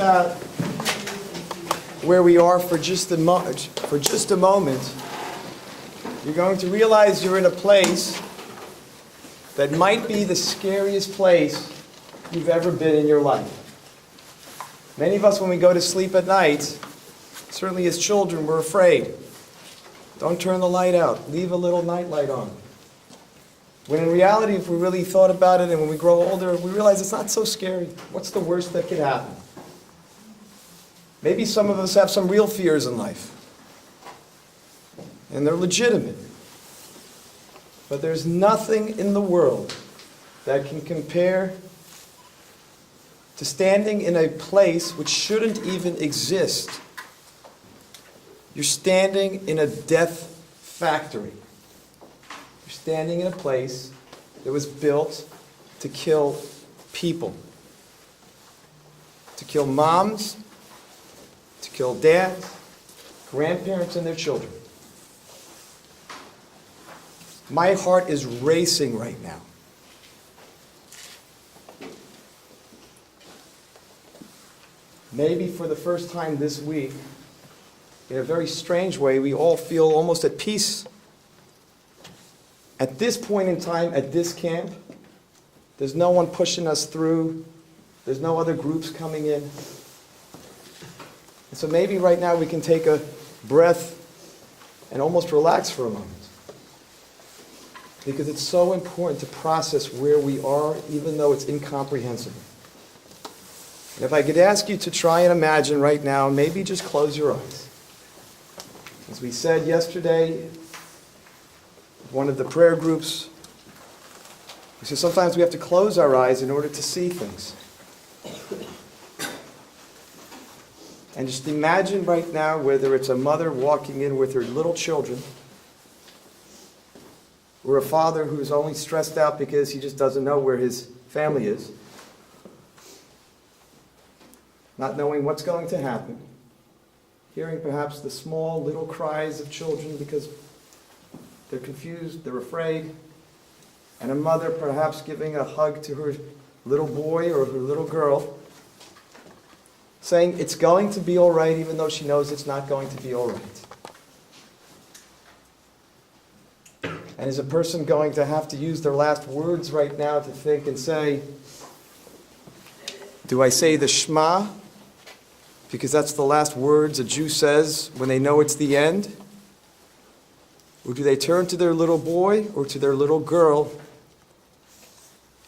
about where we are for just a moment, you're going to realize you're in a place that might be the scariest place you've ever been in your life. Many of us, when we go to sleep at night, certainly as children, we're afraid. Don't turn the light out. Leave a little night light on. When in reality, if we really thought about it and when we grow older, we realize it's not so scary. What's the worst that could happen? Maybe some of us have some real fears in life. And they're legitimate. But there's nothing in the world that can compare to standing in a place which shouldn't even exist. You're standing in a death factory. You're standing in a place that was built to kill people. To kill moms, to kill dads, grandparents, and their children. My heart is racing right now. Maybe for the first time this week, in a very strange way, we all feel almost at peace. At this point in time, at this camp, there's no one pushing us through. There's no other groups coming in. And so maybe right now we can take a breath and almost relax for a moment. Because it's so important to process where we are, even though it's incomprehensible. And if I could ask you to try and imagine right now, maybe just close your eyes. As we said yesterday, one of the prayer groups, we said sometimes we have to close our eyes in order to see things. And just imagine right now whether it's a mother walking in with her little children, or a father who's only stressed out because he just doesn't know where his family is, not knowing what's going to happen, hearing perhaps the small little cries of children because they're confused, they're afraid, and a mother perhaps giving a hug to her little boy or her little girl, saying it's going to be all right even though she knows it's not going to be all right. And is a person going to have to use their last words right now to think and say, do I say the Shema? Because that's the last words a Jew says when they know it's the end? Or do they turn to their little boy or to their little girl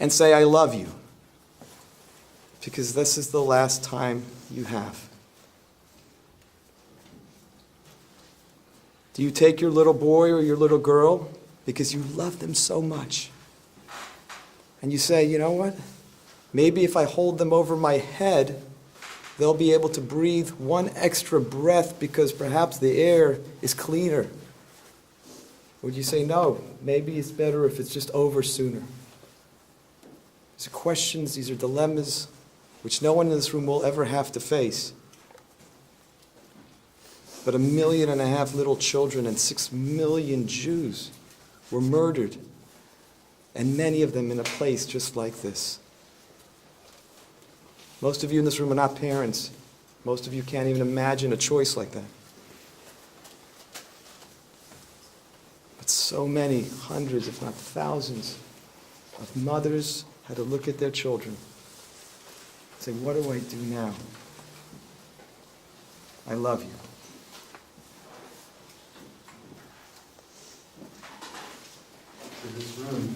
and say, I love you? Because this is the last time you have. Do you take your little boy or your little girl because you love them so much? And you say, you know what? Maybe if I hold them over my head, they'll be able to breathe one extra breath because perhaps the air is cleaner. Would you say, no, maybe it's better if it's just over sooner? These are questions, these are dilemmas, which no one in this room will ever have to face. But 1.5 million little children and 6 million Jews were murdered, and many of them in a place just like this. Most of you in this room are not parents. Most of you can't even imagine a choice like that. But so many, hundreds, if not thousands, of mothers had to look at their children and say, what do I do now? I love you. To this room